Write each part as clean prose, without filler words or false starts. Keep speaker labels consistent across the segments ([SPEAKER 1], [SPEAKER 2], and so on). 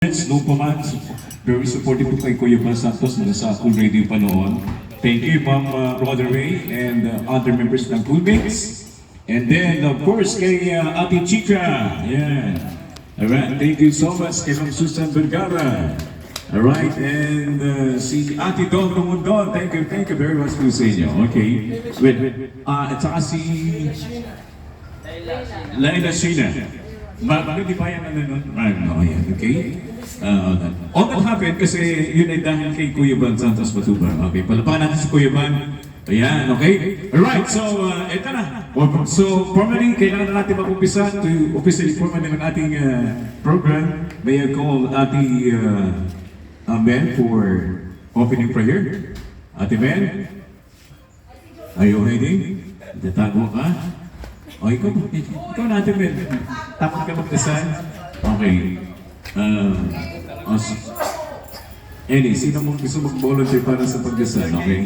[SPEAKER 1] No pa very supportive po kay Kuya Bal Santos mula sa Cool Radio pa noon. Thank you, Ma'am Brother Ray and other members ng Cool Mates. And then, of course, kay Ate Chica. Yeah. Alright, thank you so much kay Ma'am Susan Vergara. Alright, and si Ate Don Tumundon. Thank you very much po sa inyo. Okay. At saka si Laila Sheena. Bakit di pa yan nanonood? No, yan, okay? All that happened kasi yun ay dahil kay Kuya Bal Santos Matubang. Okay, palapakan natin si Kuya Bal. Ayan, okay? Alright, so eto na. So, formally, kailangan na natin mag-umpisa to officially format ng ating program. May I call Ate Ben for opening prayer? Ate Ben? Are you ready? Tatago ka? O, ikaw natin, Ben. Takot ka magdasal? Okay. Sino mo gusto mag-volunteer para sa pagdasal? Okay.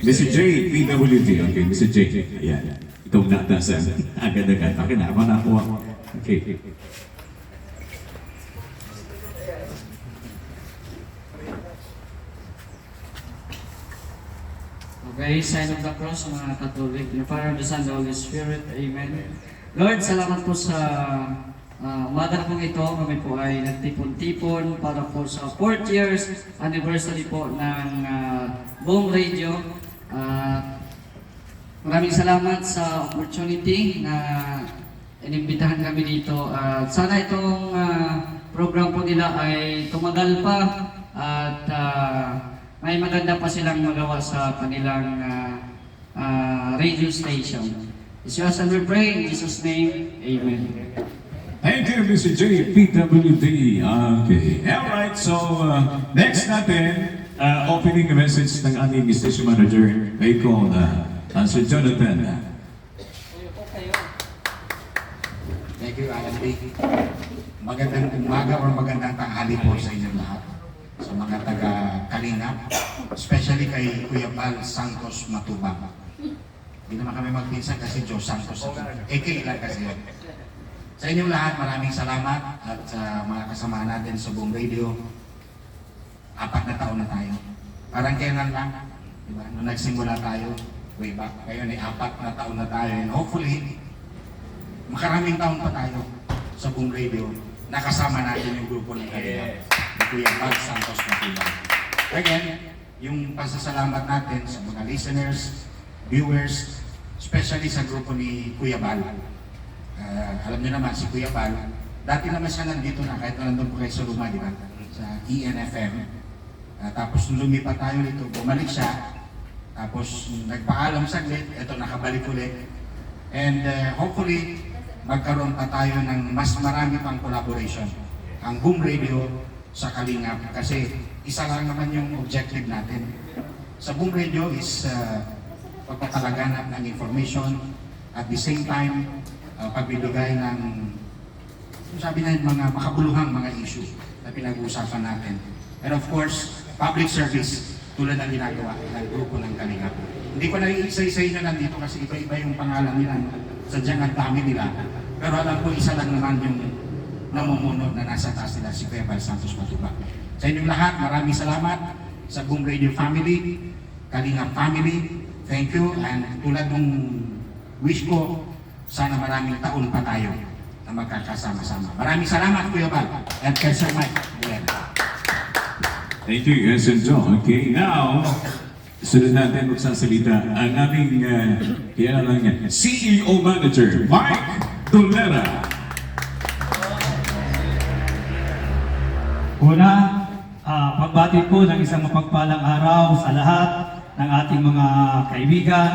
[SPEAKER 1] Mr. J, PWD. Okay, Mr. J. Ayan. Itong nagdasal. Agad-agad. Okay na, ako nakuha. Okay.
[SPEAKER 2] Okay, sign of the cross, mga Katolik. In the power of the Son, the Holy Spirit. Amen. Lord, salamat po sa umaga pong ito. Kami po ay nagtipon-tipon para po sa 4th years anniversary po ng Boom Radio. Maraming salamat sa opportunity na inimbitahan kami dito. Sana itong program po nila ay tumagal pa at may maganda pa silang magawa sa kanilang radio station. It's yours and we pray in Jesus' name. Amen.
[SPEAKER 1] Thank you, Mr. J, PWD. Okay. Alright, so next natin, opening the message ng aming station manager, may call Sir Jonathan.
[SPEAKER 3] Thank you, Alan B. Magandang umaga o magandang tanghali po sa inyo lahat. Sa mga taga-Kalingap, especially kay Kuya Bal Santos Matubang. Hindi naman kami magpinsan kasi Joe Santos. Lang kasi yun. Sa inyong lahat, maraming salamat at sa mga kasama natin sa Boom Radio. 4 na taon na tayo. Parang kailan lang, diba? Nung nagsimula tayo, way back. Ngayon ay 4 na taon na tayo. And hopefully, makaraming taon pa tayo sa Boom Radio. Nakasama natin yung grupo ng Kalingap. Kuya Bal Santos Matubang. Again, yung pasasalamat natin sa mga listeners, viewers, especially sa grupo ni Kuya Bal. Alam niyo naman, si Kuya Bal, dati naman siya nandito na, kahit na nandun po kayo sa Luma, di ba? Sa ENFM. Tapos nung lumipat tayo dito, bumalik siya. Tapos nagpaalam saglit, eto nakabalik ulit. And hopefully, magkaroon pa tayo ng mas marami pang collaboration. Ang Boom Radio sa Kalingap. Kasi isa lang naman yung objective natin. Sa Boom Radio is pagpapalaganap ng information at the same time pagbibigay ng sabi na mga makabuluhang mga issue na pinag-uusapan natin. And of course, public service tulad ng ginagawa ng grupo ng Kalingap. Hindi ko na isa-isa inyo nandito kasi iba-iba yung pangalan nila. Sadyang ang dami nila. Pero alam ko isa lang naman yung namumuno na nasa taas nila si Kuya Bal Santos Matubang. Sa inyong lahat, maraming salamat sa Boom Radio family, Kalingap family. Thank you, and tulad ng wish ko, sana maraming taon pa tayo na magkakasama-sama. Maraming salamat, Kuya Bal, and kay Sir Mike.
[SPEAKER 1] Thank you, Sir John. Okay, now, sunod natin magsasalita ang aming CEO Manager, Mike Dolera.
[SPEAKER 4] Una, pagbati po ng isang mapagpalang araw sa lahat ng ating mga kaibigan.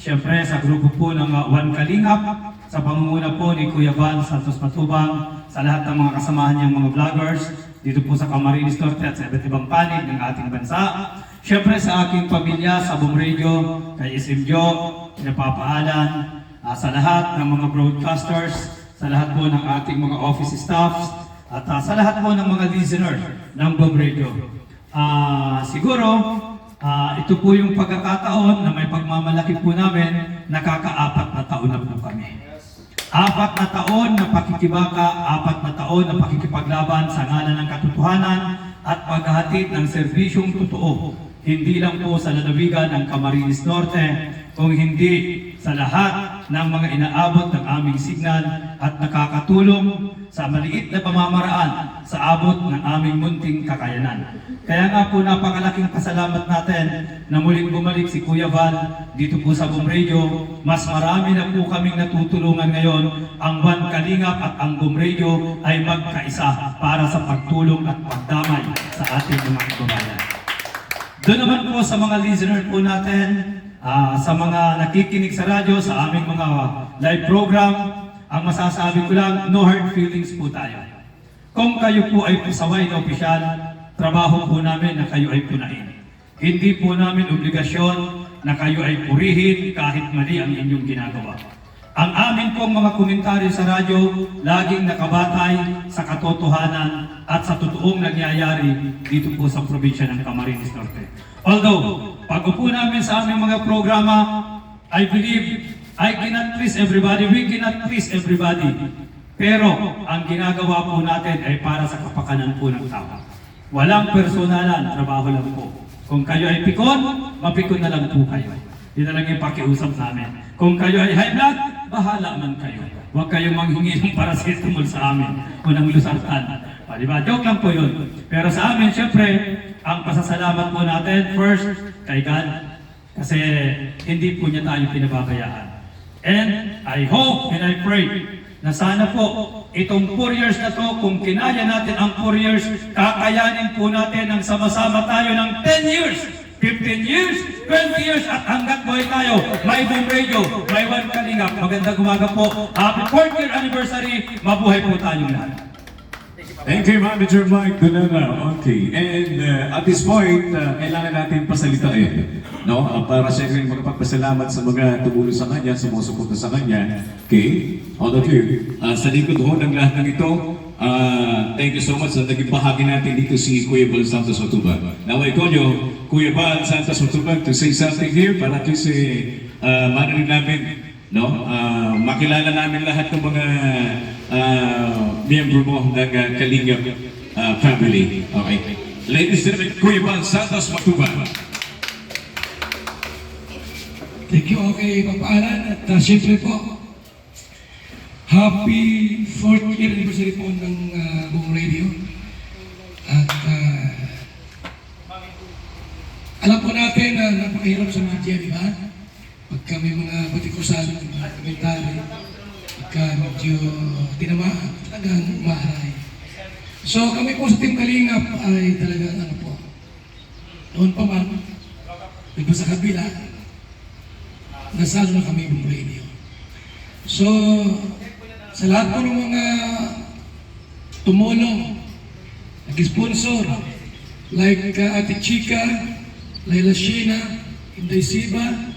[SPEAKER 4] Siyempre sa grupo po ng One Kalingap, sa pangunguna po ni Kuya Bal Santos Matubang, sa lahat ng mga kasamahan niyang mga vloggers, dito po sa Camarines Norte at sa iba't ibang panig ng ating bansa. Siyempre sa aking pamilya, sa Boom Radio, kay Isim Jo, pinapapaalan, sa lahat ng mga broadcasters, sa lahat po ng ating mga office staffs, at sa lahat po ng mga listeners ng Boom Radio. Siguro, ito po yung pagkakataon na may pagmamalaki po namin, nakaka-4 na taon na po kami. 4 na taon na pakikibaka, 4 na taon na pakikipaglaban sa ngalan ng katotohanan at paghahatid ng serbisyong totoo. Hindi lang po sa lalawigan ng Camarines Norte, kung hindi sa lahat ng mga inaabot ng aming signal at nakakatulong sa maliit na pamamaraan sa abot ng aming munting kakayanan. Kaya nga po napakalaking pasalamat natin na muling bumalik si Kuya Val dito po sa Boom Radio. Mas marami na po kaming natutulungan ngayon. Ang One Kalingap at ang Boom Radio ay magkaisa para sa pagtulong at pagdamay sa ating mga kababayan. Doon naman po sa mga listener po natin, sa mga nakikinig sa radyo, sa aming mga live program, ang masasabi ko lang, no hard feelings po tayo. Kung kayo po ay pasaway na opisyal, trabaho po namin na kayo ay punain. Hindi po namin obligasyon na kayo ay purihin kahit mali ang inyong ginagawa. Ang amin pong mga komentaryo sa radyo, laging nakabatay sa katotohanan at sa totoong nangyayari dito po sa probinsya ng Camarines Norte. Although, pag-upo namin sa aming mga programa, I believe I cannot please everybody, we cannot please everybody. Pero ang ginagawa po natin ay para sa kapakanan po ng tao. Walang personalan, trabaho lang po. Kung kayo ay pikon, mapikon na lang po kayo. Yun na lang yung pakiusap namin. Kung kayo ay high blood, bahala man kayo. Huwag kayong manghingi ng paracetamol sa amin o ng lusartan. Diba? Joke lang po yun. Pero sa amin, syempre, ang pasasalamat po natin, first, kay God. Kasi hindi po niya tayo pinababayaan. And I hope and I pray na sana po itong 4 years na to, kung kinaya natin ang 4 years, kakayanin po natin ang sama-sama tayo ng 10 years, 15 years, 20 years, at hanggat buhay tayo, may Boom Radio, may One Kalingap. Magandang umaga po. Happy 4th year anniversary. Mabuhay po tayong lahat.
[SPEAKER 1] Thank you, Manager Mike Dunana. Okay, and at this point, kailangan natin pasalitain, no? Para siyempre magpagpasalamat sa mga tumulong sa kanya, sumusuporta sa kanya. Okay, all of you. Sa likod ho ng lahat ng ito, thank you so much sa naging bahagi natin dito si Kuya Val Santos Matubang. Now I call you, Kuya Val Santos Matubang, to say something here para kasi marinig namin, no? Makilala namin lahat ng mga miyembro mo ng Kalingap family. Okay. Ladies and gentlemen, Kuya Val Santos Matubang.
[SPEAKER 5] Thank you, okay, Papaalan. At siyempre po, happy 4th year anniversary po ng Boom Radio. At alam po natin na napakahirap sa media, di ba? Pagka may mga batikusan, mga komentary, pagka medyo tinamaan, talagang umaharay. So kami po sa Team Kalingap ay talagang ano po, noon pa man, iba sa kabila, nasalo na kami ng radio. So, sa lahat po ng mga tumulong, nag-sponsor, like Ate Chica, Laila Sheena, Inday Siba,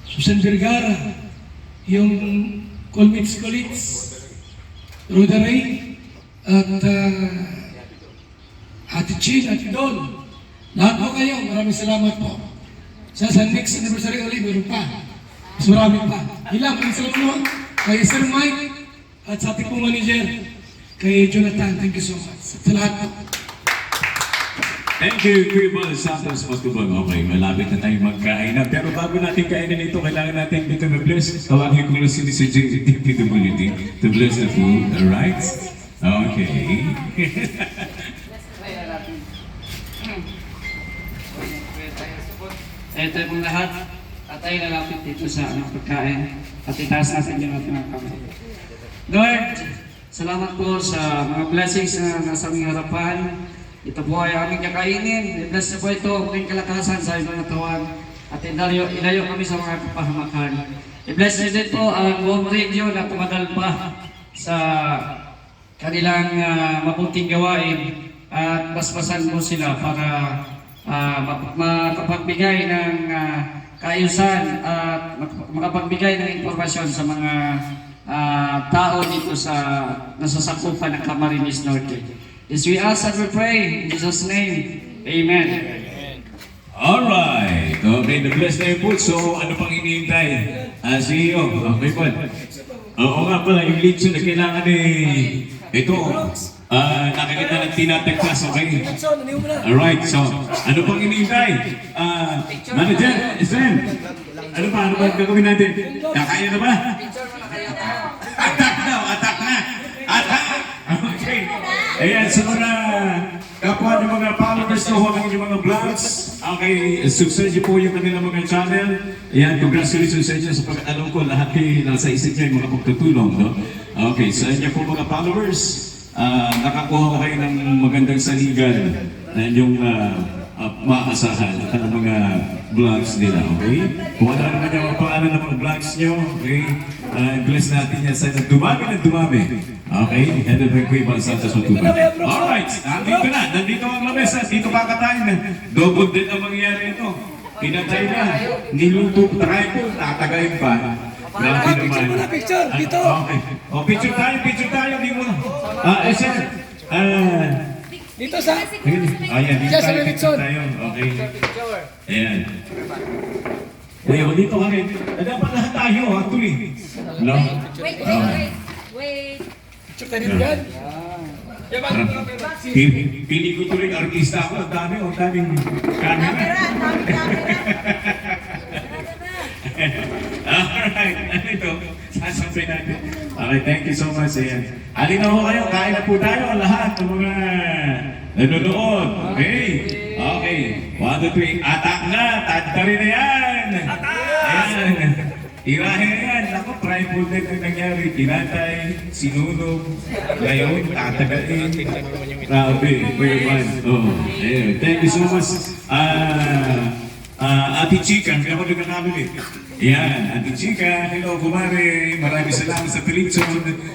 [SPEAKER 5] Susan Vergara, yung Colmits Colits, Roda Ray, at Ate Chin, Ate Don. Lahat po kayo, maraming salamat po. Sa next anniversary ulit, meron pa. Mas marami pa. Ilang, maraming salamat po kay Sir Mike at sa ating pong manager, kay Jonathan. Thank you so much. Sa lahat po.
[SPEAKER 1] Thank you, Kuya Val Santos Matubang. Okay, malapit na tayong magkainan. Pero bago natin kainin ito, kailangan natin dito na bless. Tawagin ko lang si DPWD to bless the food. Alright? Okay.
[SPEAKER 2] Ito yung lahat. At tayo lalapit dito sa pagkain. At itaas natin yung ating mga kamay. Lord, salamat po sa mga blessings na nasa aming harapan. Ito po ay aming kakainin. I-bless na po ito ang aking kalakasan sa ibang katawan. At ilayo kami sa mga kapahamakan. I-bless niyo din po ang Boom Radio na tumagal pa sa kanilang mabuting gawain. At basbasan po sila para makapagbigay ng kaayusan at makapagbigay ng impormasyon sa mga tao dito sa nasasakupan ng Camarines Norte. Yes, we ask and we pray in Jesus' name. Amen.
[SPEAKER 1] Alright. Okay, na-bless na yung food. So, ano pang hinihintay? CEO, okay po. Oo nga pala, yung lechon na kailangan ito, nakikita ng tinatagpas, okay? Alright, so, ano pang iniintay? Manager, Zen, ano ba gagawin natin? Kakaya na ba? Attack daw, attack na! Attack! Okay. Ayan, sa mga kapwa ng mga followers ko, ng inyong mga vlogs, okay, subscribe niyo po yung kanilang mga channel. Ayan, congratulations sa inyo sa pag-alam ko, lahat kayo nasa isip niya yung mga pagtutulong, no? Okay, sa inyo po mga followers, nakakuha ko kayo ng magandang saligan na inyong maasahan at ang mga vlogs nila, okay? Kung ano naman yung pangalan ng mga vlogs nyo, okay? Bless natin yan sa dumami ng dumami. Okay? Headed by Kuya Bal Santos Matuban. Alright, nandito ang lamesa, dito kakatayin na. Double din ang mangyayari ito. Pinatay na, niluto, try ko, tatagayin pa. Grabe naman.
[SPEAKER 5] Picture, dito.
[SPEAKER 1] Okay. O, picture tayo, di mo. Sir,
[SPEAKER 5] Dito sa...
[SPEAKER 1] ayan, dito
[SPEAKER 5] Diyan sa
[SPEAKER 1] tayo,
[SPEAKER 5] Lechon.
[SPEAKER 1] picture tayo. Okay. Ayan. Kuya, dito ka rin. Dapat lahat tayo, actually. No?
[SPEAKER 6] Wait.
[SPEAKER 5] Picture tayo dito yan.
[SPEAKER 1] Pili ko tuloy artista ako. Ang daming camera. Alright, ano ito? Sasampay natin. Alright, thank you so much. Ayan. Halina ho kayo, kain na po tayo lahat ng mga nanonood. Okay? Okay. 1, 2, 3. Atak na! Tadtari na yan! Ayan. Tirahin na yan. Ako, tribal death ang nangyari. Tinatay, sinunog, ngayon, tatagain. Grabe, Kuya Van. Oh, ayan. Thank you so much. Ate Chica, hindi ako nagkakamali. Yan, Ate Chica, hello kumare, maraming salamat sa Pilipson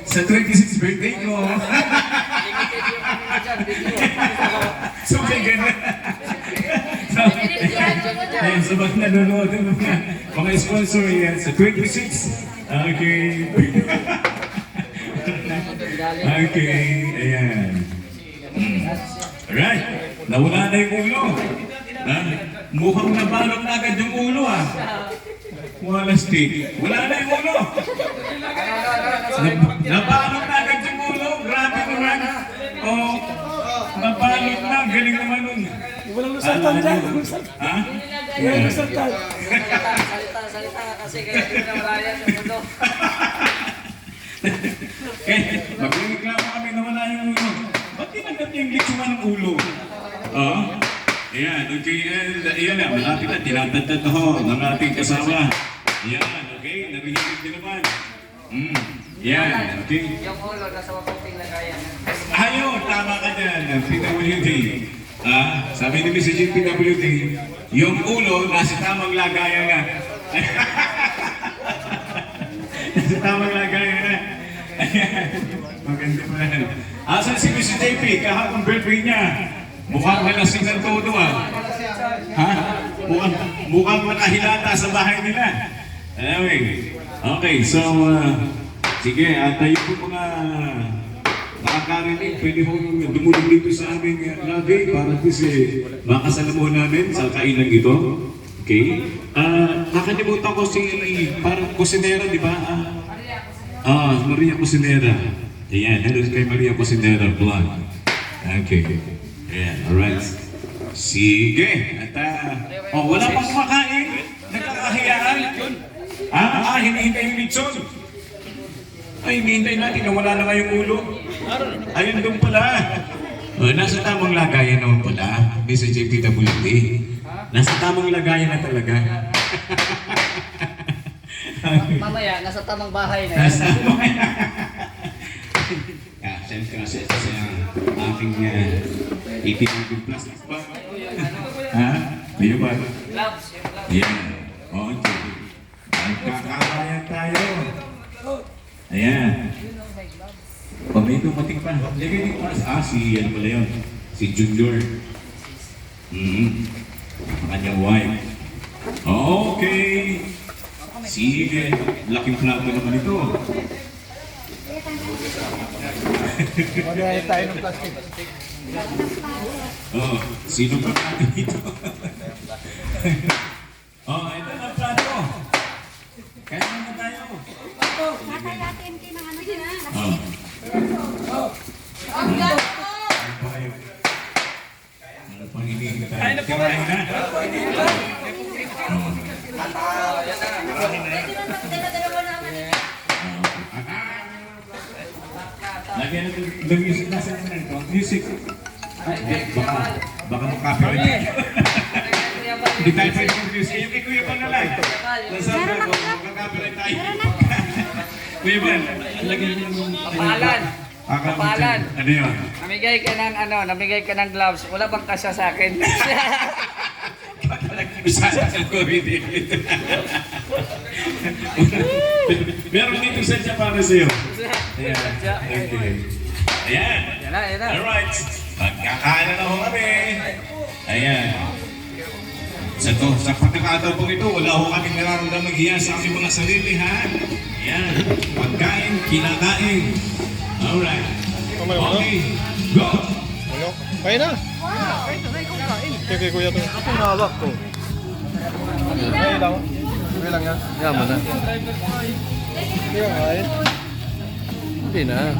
[SPEAKER 1] sa 26th birthday ko. So, may gano'n. Ayan, sa mga nanonood, mga sponsor yan, sa 26. Okay. Okay, ayan. Alright, nawala na yung ulo. Mukhang nabalot na agad yung ulo Wala stick. Wala na yung ulo. Nabalot na agad yung ulo. Grabe naman. Oh, nabalot na. Galing naman nun.
[SPEAKER 5] Walang lusaltan dyan.
[SPEAKER 1] Ha?
[SPEAKER 5] Walang lusaltan.
[SPEAKER 2] Salita ka kasi kaya hindi na maraya sa mundo.
[SPEAKER 1] Magreklamo kami na wala yung ulo. Ba't tinanggap niya yung litsuman ng ulo? Ayan, okay, and ayan na, malapit na, tinatantad ho ng ating kasama. Ayan, okay, narinig din naman. Ayan, okay.
[SPEAKER 2] Yung ulo, nasa maputing lagayan.
[SPEAKER 1] Ayun, tama ka dyan, PWD. Sabi ni Mr. Jim PWD, yung ulo, nasa tamang lagayan nga. Nasa tamang lagayan nga. Ayan, maganda pa yan. Asan si Mr. JP, kahapon birthday niya? Mukhang malasing ng todo Ha? Mukhang nakahilata sa bahay nila. Anyway, okay, so, sige, tayo po mga nakakarinig, pwede po dumulong dito sa aming lobby para kasi makasalamuhan namin sa kainan ito. Okay? Nakalimutan ko si parang kusinera, di ba? Maria Kusinera. Ayan, hello kay Maria Kusinera vlog. Okay. Ayan, alright. Sige. At, wala pang kumakain. Nagkakahiyaan. Hinihintay yung lechon. Hinihintay natin na wala na nga yung ulo. Ayun doon pala. Nasa tamang lagayan naman pala. Mr. JPWD. Nasa tamang lagayan na talaga.
[SPEAKER 2] Mamaya, nasa tamang bahay na.
[SPEAKER 1] Nasa tamang siyempre kasi ito sa aking 18 plastic bag. Ayun ba?
[SPEAKER 2] Gloves, yung gloves.
[SPEAKER 1] Ayan. Okay. Nagkakabayan tayo. Ayan. May dumating pa. Lagay dito pa. Si ano pala yun? Si Junior. Ang kanyang wife. Okay. Sige. Laking plato naman ito.
[SPEAKER 5] Wala tayo ng plastic.
[SPEAKER 1] Sino ba natin dito? Ito na plato. Kaya naman tayo.
[SPEAKER 6] Tatay natin
[SPEAKER 1] Karahin na. Lagyan natin the music. Nasa naman ito? Music. Baka makapirinig. Hindi tayo pwede ng music. Yung kay Kuya Ban na lang. Nasabi ko, makakapirinig tayo. Kuya Ban, lagyan mo yung...
[SPEAKER 6] Kapalan. Kapalan.
[SPEAKER 1] Ano yun?
[SPEAKER 6] Namigay ka ng gloves. Wala bang kasya sa akin?
[SPEAKER 1] Usasa sa COVID. Meron dito sadya para sa'yo. Ayan. Okay. Ayan.
[SPEAKER 6] Yan na.
[SPEAKER 1] Alright. Magkakain na ho kami. Ayan. Sa pagkakataon po ito, wala ho kaming nararamdamang hiya sa aming mga sarili, ha? Ayan. Pagkain, kinakain. Alright. Okay. Go!
[SPEAKER 7] Kaya na! Kaya kuya to. Ako nahawak ko. Okay lang. Okay lang yan.
[SPEAKER 8] Yaman na.
[SPEAKER 7] Kaya nga eh.
[SPEAKER 8] Hindi na.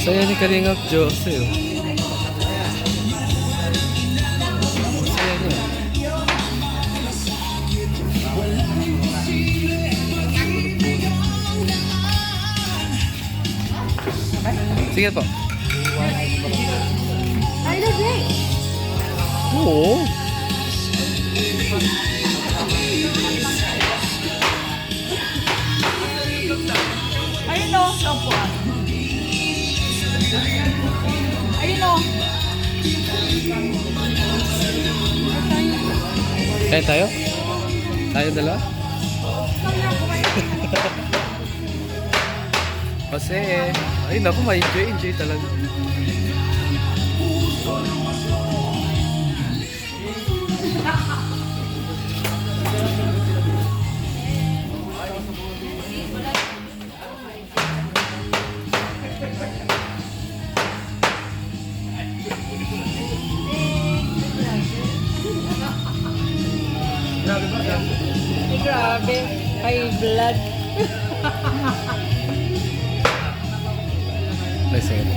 [SPEAKER 8] Saya ni Kalingap Jose. Saya niya. Sige po.
[SPEAKER 9] Ay, lagi.
[SPEAKER 8] Oo.
[SPEAKER 9] Ayun o, sampuan. Ayun o.
[SPEAKER 8] Kaya tayo? Tayo dalawa? Kasi, ay naku, ma-enjoy talaga.
[SPEAKER 9] Grabe. High blood.
[SPEAKER 8] Listen.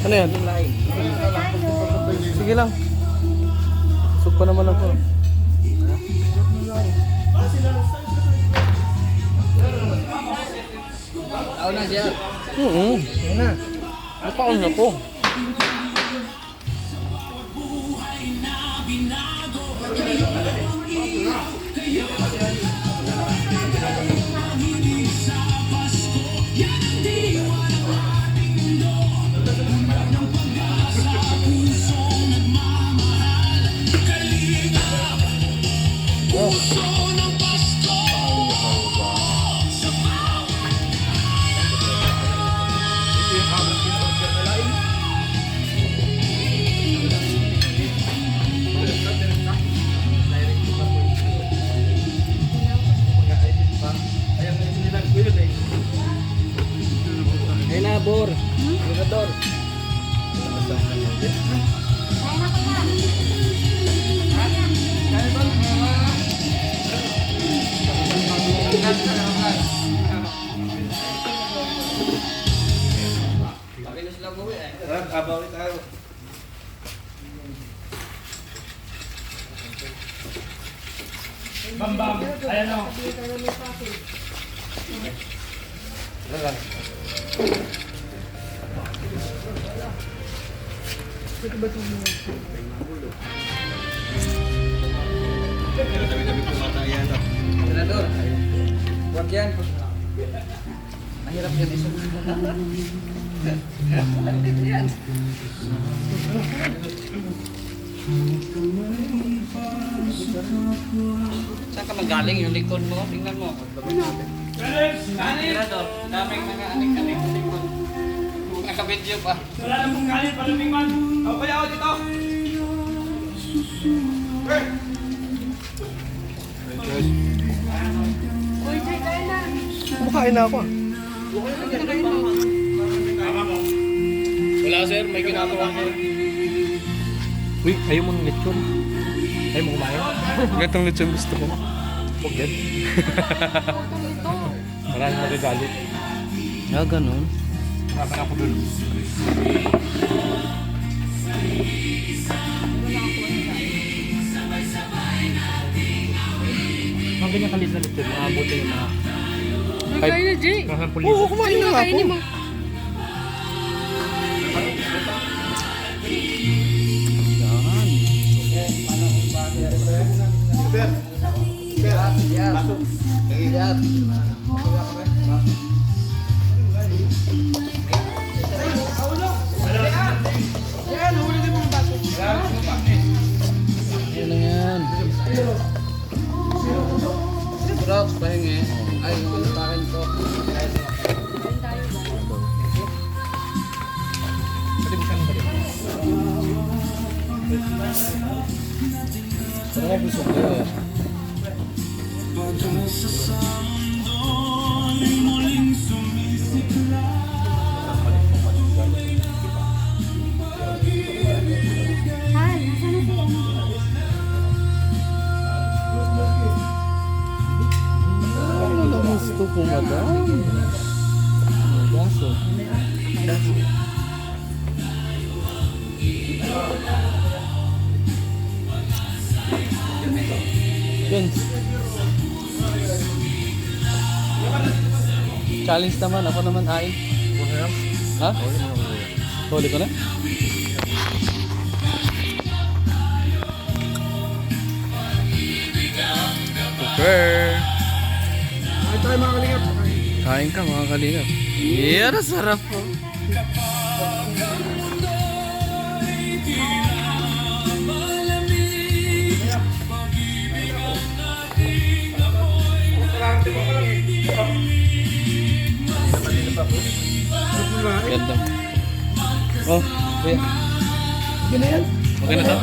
[SPEAKER 8] Ano yan? Sige lang. Sug pa naman ako.
[SPEAKER 6] Ako na siya.
[SPEAKER 8] Yan na. Napaon na ko. Sabor. Mirador.
[SPEAKER 4] Bambam. Ayan o.
[SPEAKER 2] Senador, huwag yan. Mahirap yan isunod. Yan. Saan ka magaling yung likod mo? Tingnan mo. Senador, daming mga anik-anik sa likod. Naka-video pa.
[SPEAKER 4] Wala na pong galit, paluming man. Ako kaya ako dito.
[SPEAKER 9] Uy, Jay, kaya na.
[SPEAKER 8] Kumakain na ako ah.
[SPEAKER 7] Wala sir, may ginagawa ko.
[SPEAKER 8] Uy, ayaw mo ng lechon. Ayaw mo kumain? Gatong lechon gusto ko. Forget. Maraming magagalit. Ah, ganun.
[SPEAKER 7] Laban ako dun.
[SPEAKER 8] Mga ganyan kalit na lechon, maabuti yung mga...
[SPEAKER 9] Kaya na, Jay.
[SPEAKER 8] Mga pulis.
[SPEAKER 9] Oo, kumain na ako.
[SPEAKER 8] Yan lang yan.
[SPEAKER 2] Bro, pahingi. Ay, pinutakin ko.
[SPEAKER 8] Sarap gusto ko eh. Ano gusto ko, madam? Gaso. Yun. Challenge naman, ako naman ay. Ha? Huli ko na? Super! Kain ka mga kalingap. Yeah, sarap po. Ganda. Oh, kuya. Okay na yan? Okay na to?